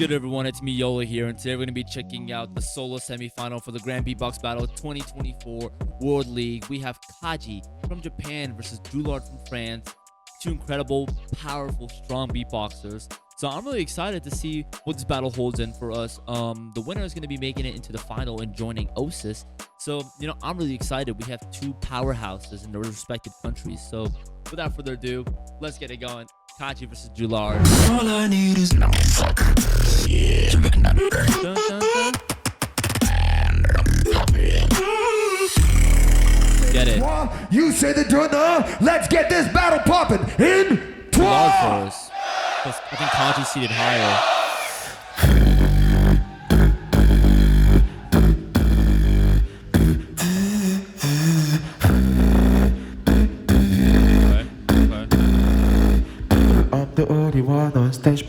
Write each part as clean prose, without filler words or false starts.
good, everyone? It's me, Yolow here, and today we're going to be checking out the solo semifinal for the Grand Beatbox Battle 2024 World League. We have Kaji from Japan versus Julard from France. Two incredible, powerful, strong beatboxers. So I'm really excited to see what this battle holds in for us. The winner is going to be making it into the final and joining OSIS. So, I'm really excited. We have two powerhouses in their respective countries. So without further ado, let's get it going. Kaji versus Julard. All I need is no fuck. Yeah. Dun, dun, dun. Get it. You say the drummer. Let's get this battle popping in Julard trois. first. I think Kaji's seated higher. I'm the only one on stage.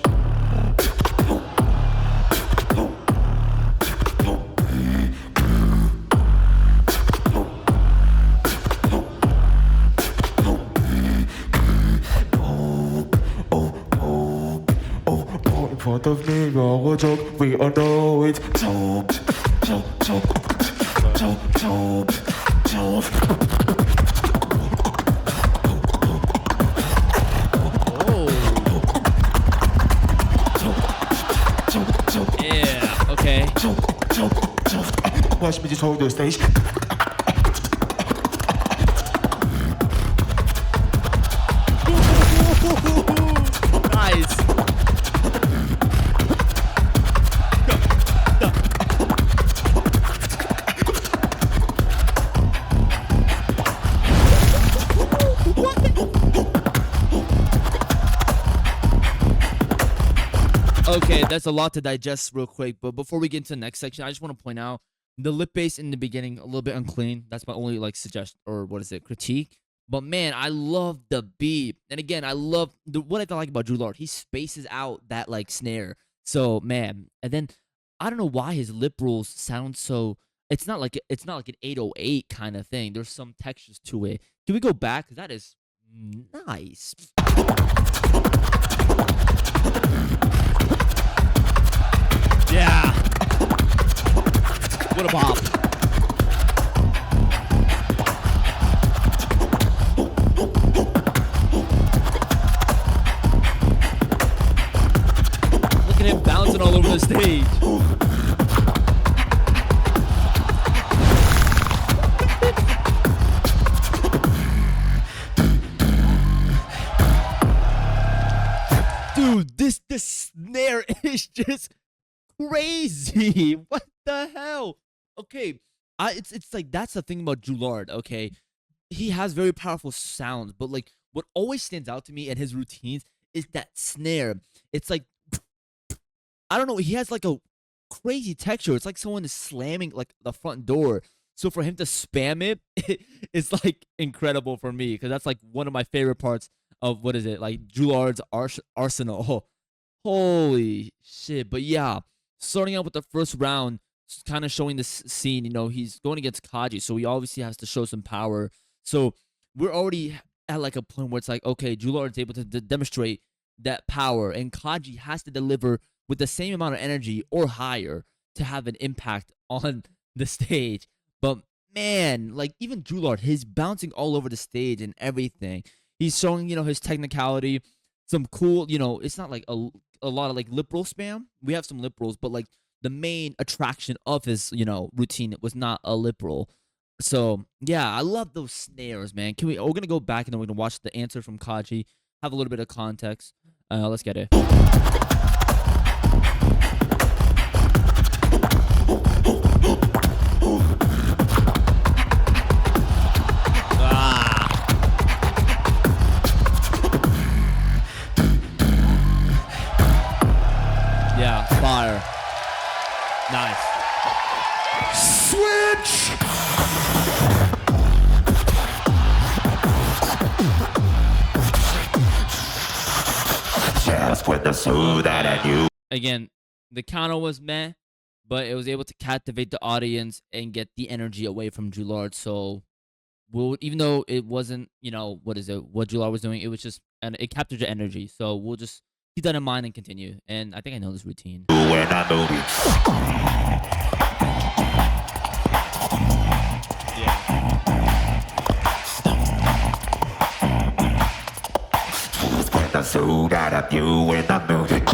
In front of me, you're a joke. We all know it. Joke, joke, joke, joke, joke, joke. Yeah, okay. Watch me just hold the stage. Nice. Okay, that's a lot to digest real quick, but before we get into the next section, I just want to point out the lip bass in the beginning a little bit unclean. That's my only suggestion, or what is it, critique. But man, I love the beat, and again, I love what I like about Julard. He spaces out that snare. So man, and then I don't know why his lip rolls sound so. It's not like an 808 kind of thing. There's some textures to it. Can we go back? 'Cause that is nice. Yeah. What a bop. Look at him bouncing all over the stage. Dude, this snare is just crazy. What the hell? Okay, it's like that's the thing about Julard. Okay, he has very powerful sounds, but what always stands out to me in his routines is that snare. It's like I don't know. He has a crazy texture. It's like someone is slamming the front door. So for him to spam it, it's incredible for me because that's one of my favorite parts of what is it Julard's arsenal. Holy shit! But yeah, starting out with the first round, kind of showing this scene. He's going against Kaji, so he obviously has to show some power. So we're already at a point where it's okay, Julard is able to demonstrate that power, and Kaji has to deliver with the same amount of energy or higher to have an impact on the stage. But man, even Julard, he's bouncing all over the stage and everything. He's showing, his technicality, some cool, it's not a lot of lip roll spam. We have some lip rolls, but the main attraction of his, routine was not a lip roll. So yeah, I love those snares, man. We're gonna go back and then we're gonna watch the answer from Kaji, have a little bit of context. Let's get it. Yeah, fire. Nice. Switch. Just with the suit that I knew. Again, the counter was meh, but it was able to captivate the audience and get the energy away from Julard. So even though it wasn't, what Julard was doing, it was just, and it captured the energy. So we'll just he doesn't mind and continue. And I think I know this routine. When I move it. When the suit out of you when I move it.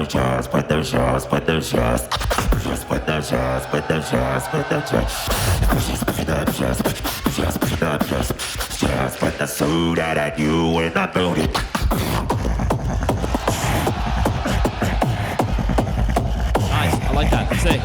Just put the shots, put the shots. Just put the shots, put the shots, put the shots. Just put the shots, just put the shots. Just put the suit out at you in the booty. Nice, I like that. Sick.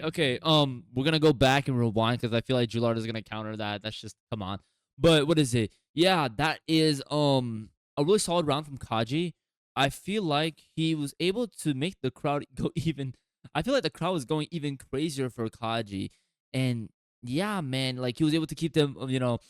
Okay. We're gonna go back and rewind because I feel like Julard is gonna counter that. That's just come on. But what is it? Yeah, that is a really solid round from Kaji. I feel like he was able to make the crowd go even. I feel like the crowd was going even crazier for Kaji, and yeah, man, like he was able to keep them, what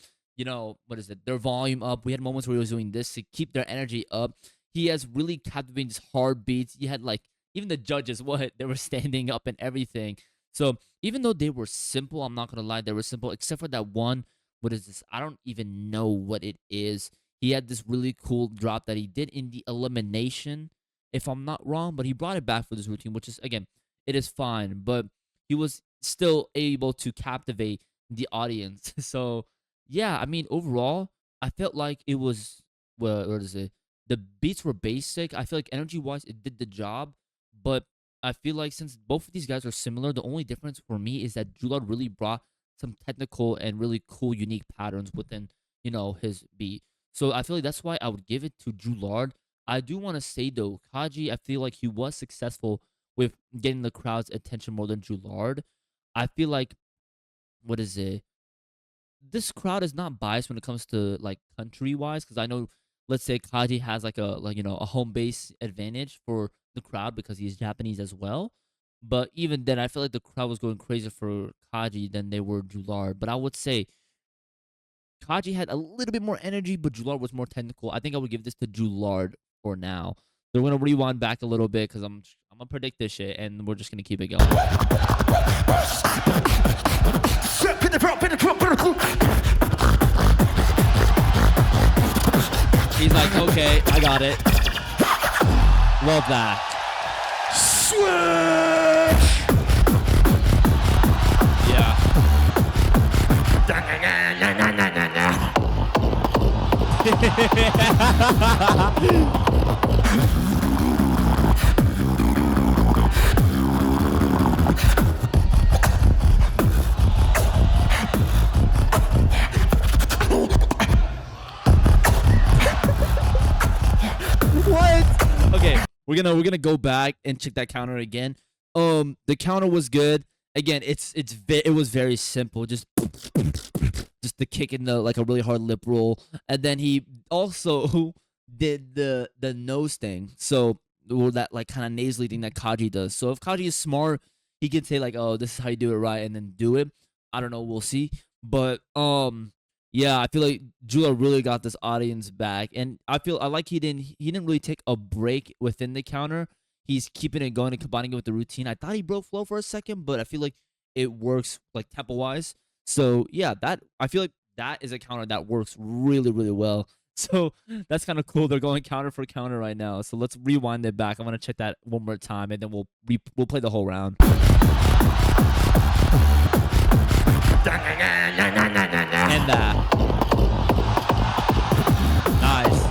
is it? Their volume up. We had moments where he was doing this to keep their energy up. He has really captivating these hard beats. He had like even the judges, they were standing up and everything. So even though they were simple, I'm not gonna lie, they were simple, except for that one. What is this? I don't even know what it is. He had this really cool drop that he did in the elimination, if I'm not wrong, but he brought it back for this routine, which is, again, it is fine, but he was still able to captivate the audience. So yeah, I mean, overall, I felt like it was, what is it? The beats were basic. I feel like energy-wise, it did the job, but I feel like since both of these guys are similar, the only difference for me is that Julard really brought some technical and really cool, unique patterns within, his beat. So I feel like that's why I would give it to Julard. I do want to say, though, Kaji, I feel like he was successful with getting the crowd's attention more than Julard. I feel like, what is it? This crowd is not biased when it comes to, like, country-wise, because I know, let's say Kaji has a home base advantage for the crowd because he's Japanese as well. But even then, I feel like the crowd was going crazy for Kaji than they were Julard. But I would say Kaji had a little bit more energy, but Julard was more technical. I think I would give this to Julard for now. So we're gonna rewind back a little bit because I'm gonna predict this shit, and we're just gonna keep it going. He's like, okay, I got it. Love that. Switch! Yeah. Okay, we're gonna go back and check that counter again. The counter was good. Again, it was very simple. Just the kick in the like a really hard lip roll, and then he also did the nose thing. So or that like kind of nasally thing that Kaji does. So if Kaji is smart, he can say like, "Oh, this is how you do it right," and then do it. I don't know. We'll see. But yeah, I feel like Julard really got this audience back, and I like he didn't really take a break within the counter. He's keeping it going and combining it with the routine. I thought he broke flow for a second, but I feel like it works like tempo wise. So yeah, I feel like that is a counter that works really, really well. So that's kind of cool. They're going counter for counter right now. So let's rewind it back. I'm gonna check that one more time, and then we'll play the whole round. And that. Nice.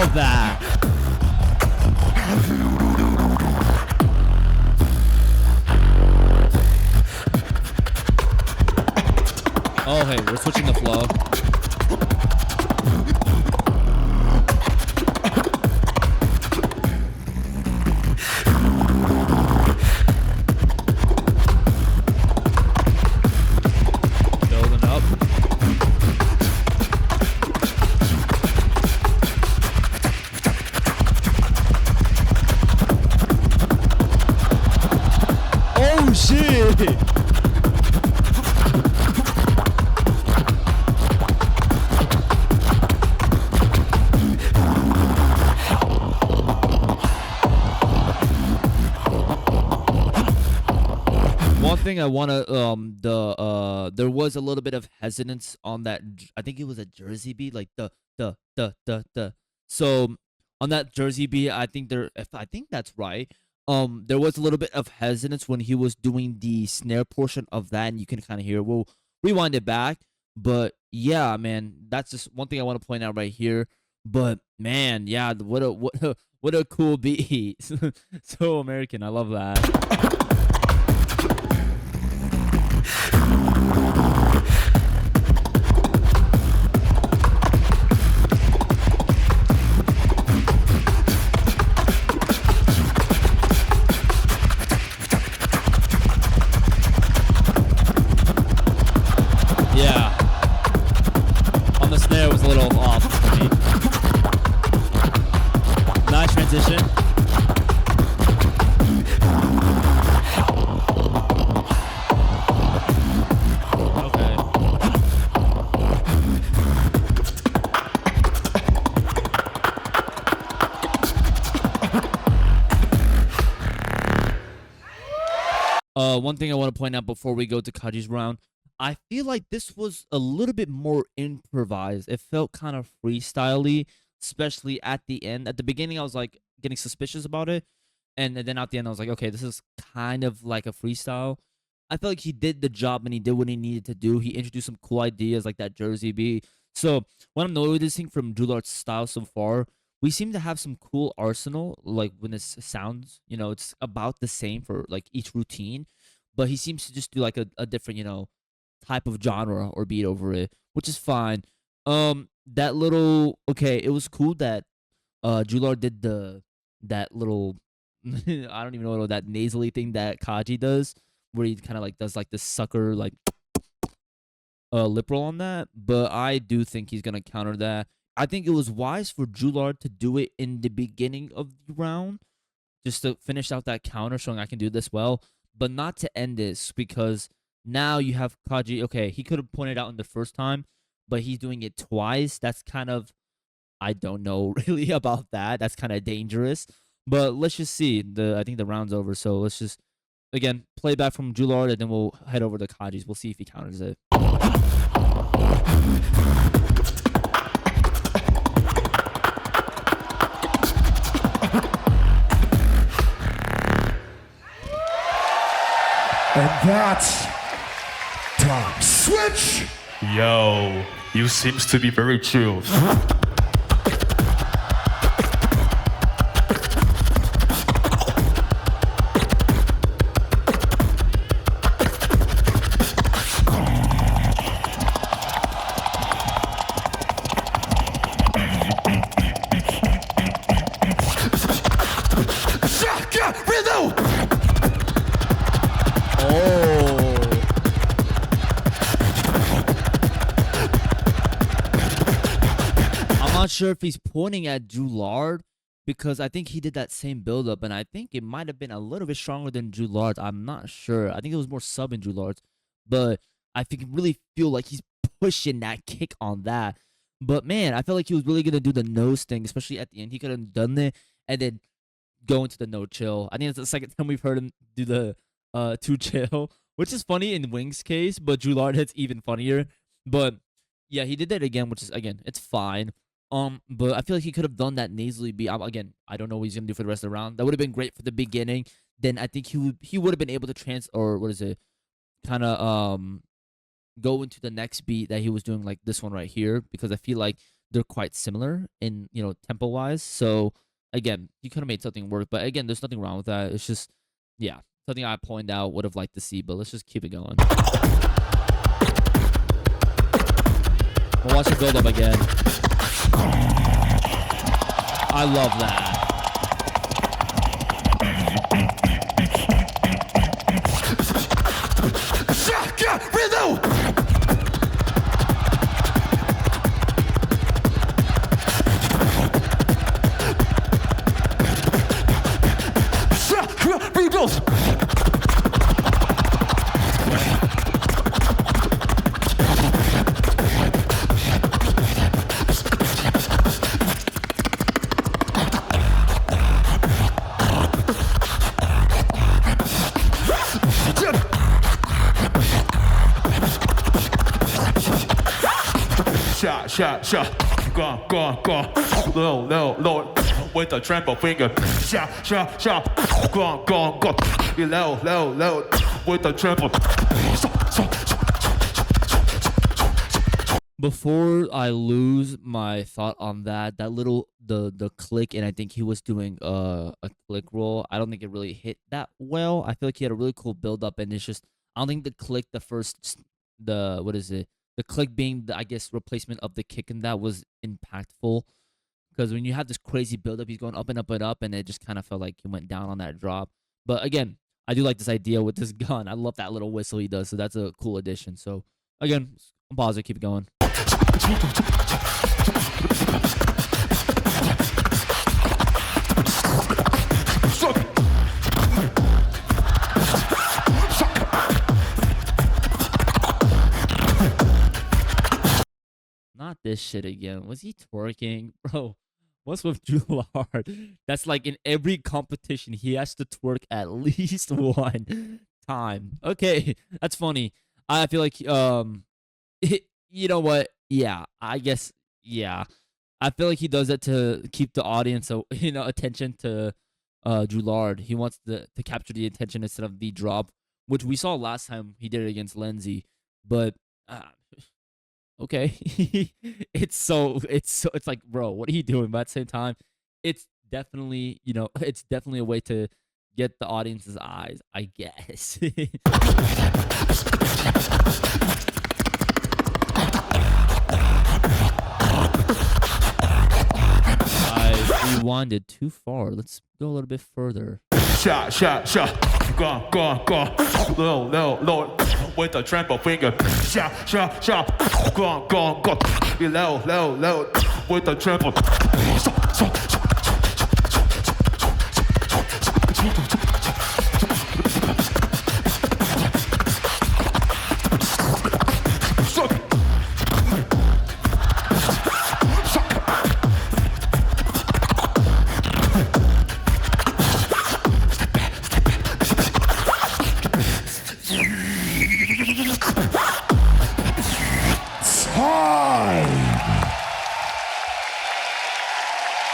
love that. Oh, hey, we're switching the flow. Building up. Oh, shit. One thing I wanna there was a little bit of hesitance on that. I think it was a Jersey beat, like the. So on that Jersey beat, I think if I think that's right. There was a little bit of hesitance when he was doing the snare portion of that, and you can kind of hear. We'll rewind it back, but yeah, man, that's just one thing I want to point out right here. But man, yeah, what a cool beat. So American, I love that. Yeah. On the snare it was a little off for me. Nice transition. Okay. One thing I want to point out before we go to Kaji's round, I feel like this was a little bit more improvised. It felt kind of freestyly, especially at the end. At the beginning, I was like getting suspicious about it, and then at the end, I was like, okay, this is kind of like a freestyle. I felt like he did the job and he did what he needed to do. He introduced some cool ideas like that Jersey beat. So what I'm noticing from Julard's style so far, we seem to have some cool arsenal. Like when it sounds, it's about the same for like each routine, but he seems to just do like a different, type of genre or beat over it, which is fine. That little okay, it was cool that Julard did that little I don't even know that nasally thing that Kaji does, where he kind of like does like this sucker like lip roll on that. But I do think he's gonna counter that. I think it was wise for Julard to do it in the beginning of the round, just to finish out that counter, showing I can do this well, but not to end this because now you have Kaji. Okay, he could have pointed out in the first time, but he's doing it twice. That's kind of, I don't know really about that. That's kind of dangerous. But let's just see. I think the round's over, so let's just again play back from Julard, and then we'll head over to Kaji's. We'll see if he counters it. And that's top switch. Yo, you seems to be very chill. Not sure if he's pointing at Julard because I think he did that same build-up, and I think it might have been a little bit stronger than Julard's. I'm not sure. I think it was more sub in Julard's, but I really feel like he's pushing that kick on that. But man, I felt like he was really gonna do the nose thing, especially at the end. He could have done it and then go into the no chill. I think it's the second time we've heard him do the two chill, which is funny in Wing's case, but Julard it's even funnier. But yeah, he did that again, which is again, it's fine. But I feel like he could have done that nasally beat. Again, I don't know what he's gonna do for the rest of the round. That would have been great for the beginning. Then I think he would have been able to kind of go into the next beat that he was doing, like this one right here, because I feel like they're quite similar in tempo wise. So again, he could have made something work, but again, there's nothing wrong with that. It's just something I pointed out would have liked to see, but let's just keep it going. We'll watch it build up again. I love that. Shot, gone, low, with the trample finger. Shot, gone, low, with the trample. Before I lose my thought on that little the click, and I think he was doing a click roll. I don't think it really hit that well. I feel like he had a really cool build up, and it's just I don't think the click, the click being the, I guess, replacement of the kick, and that was impactful. Because when you have this crazy build up, he's going up and up and up, and it just kind of felt like he went down on that drop. But again, I do like this idea with this gun. I love that little whistle he does, so that's a cool addition. So again, I'm positive, keep it going. Not this shit again. Was he twerking? Bro, what's with Julard? That's like in every competition, he has to twerk at least one time. Okay, that's funny. I feel like, you know what? Yeah, I guess, yeah. I feel like he does that to keep the audience, attention to Julard. He wants to capture the attention instead of the drop, which we saw last time he did it against Lindsay. But okay, it's like, bro, what are you doing? But at the same time, it's definitely it's definitely a way to get the audience's eyes, I guess. I rewinded too far. Let's go a little bit further. Shot, gone, low, with the trample finger. Shot, gone, low, with the trample.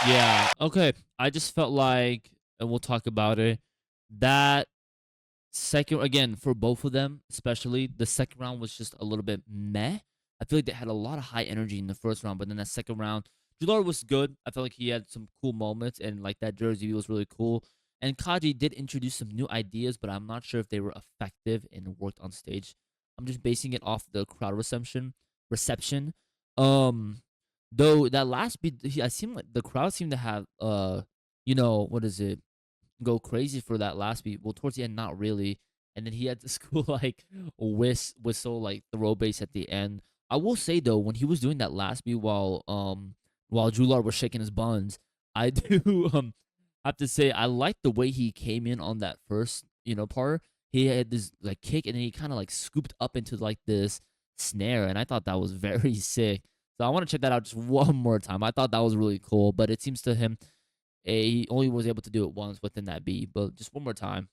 Yeah, okay. I just felt like, and we'll talk about it, that second, again, for both of them, especially, the second round was just a little bit meh. I feel like they had a lot of high energy in the first round, but then that second round, Julard was good. I felt like he had some cool moments, and like that jersey was really cool. And Kaji did introduce some new ideas, but I'm not sure if they were effective and worked on stage. I'm just basing it off the crowd reception. Though that last beat, I seem like the crowd seemed to have what is it, go crazy for that last beat. Well, towards the end, not really. And then he had this cool like whistle like throw bass at the end. I will say though, when he was doing that last beat while Julard was shaking his buns, I do have to say I like the way he came in on that first part. He had this like kick, and then he kind of like scooped up into like this snare, and I thought that was very sick. So I want to check that out just one more time. I thought that was really cool, but it seems to him he only was able to do it once within that beat. But just one more time.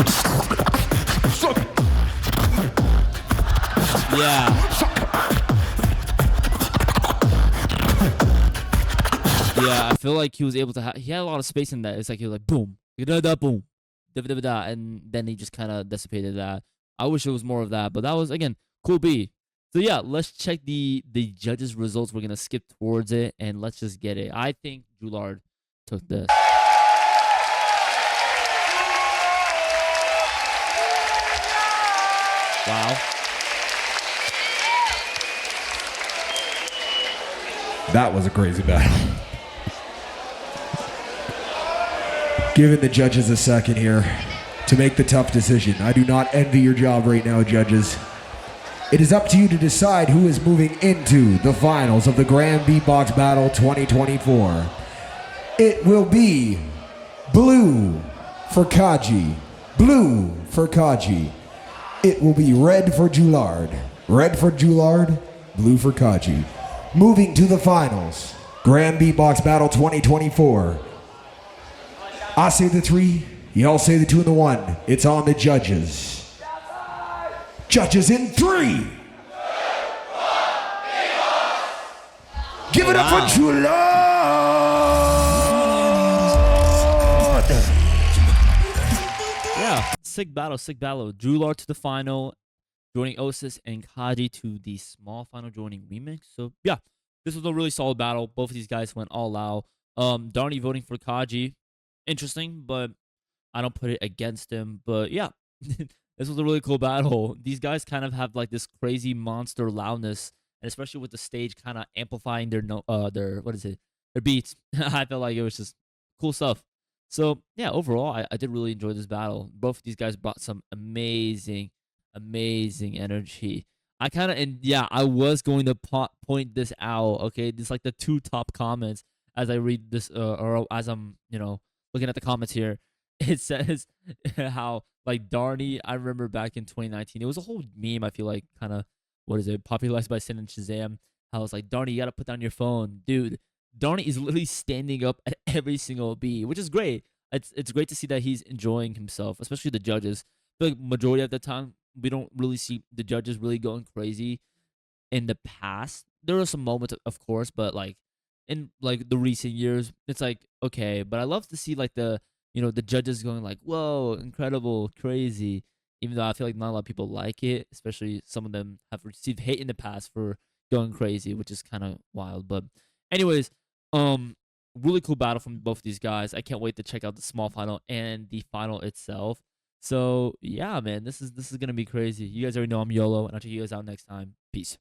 Yeah, I feel like he was able to he had a lot of space in that. It's like he was like boom, boom, and then he just kind of dissipated that. I wish it was more of that, but that was, again, cool beat. So yeah, let's check the judges' results. We're gonna skip towards it and let's just get it. I think Julard took this. Wow. That was a crazy battle. Giving the judges a second here to make the tough decision. I do not envy your job right now, judges. It is up to you to decide who is moving into the finals of the Grand Beatbox Battle 2024. It will be blue for Kaji. Blue for Kaji. It will be red for Julard. Red for Julard, blue for Kaji. Moving to the finals, Grand Beatbox Battle 2024. I say the 3, y'all say the 2 and the 1. It's on the judges. Judges in 3. Give it up for Julard. Yeah, sick battle, sick battle. Julard to the final, joining Osis, and Kaji to the small final, joining Remix. So yeah, this was a really solid battle. Both of these guys went all out. Darnie voting for Kaji, interesting, but I don't put it against him. But yeah, this was a really cool battle. These guys kind of have like this crazy monster loudness, and especially with the stage kind of amplifying their their beats. I felt like it was just cool stuff. So yeah, overall, I did really enjoy this battle. Both of these guys brought some amazing energy. I was going to point this out. Okay, this like the 2 top comments as I read this, or as I'm looking at the comments here. It says how like Darnie. I remember back in 2019, it was a whole meme. I feel like kind of popularized by Sin and Shazam. How it's like, Darnie, you gotta put down your phone, dude. Darnie is literally standing up at every single beat, which is great. It's great to see that he's enjoying himself, especially the judges. I feel like majority of the time we don't really see the judges really going crazy. In the past, there are some moments, of course, but like in like the recent years, it's like okay. But I love to see like the the judges going like, whoa, incredible, crazy. Even though I feel like not a lot of people like it, especially some of them have received hate in the past for going crazy, which is kind of wild. But anyways, really cool battle from both of these guys. I can't wait to check out the small final and the final itself. So yeah, man, this is gonna be crazy. You guys already know I'm Yolow, and I'll check you guys out next time. Peace.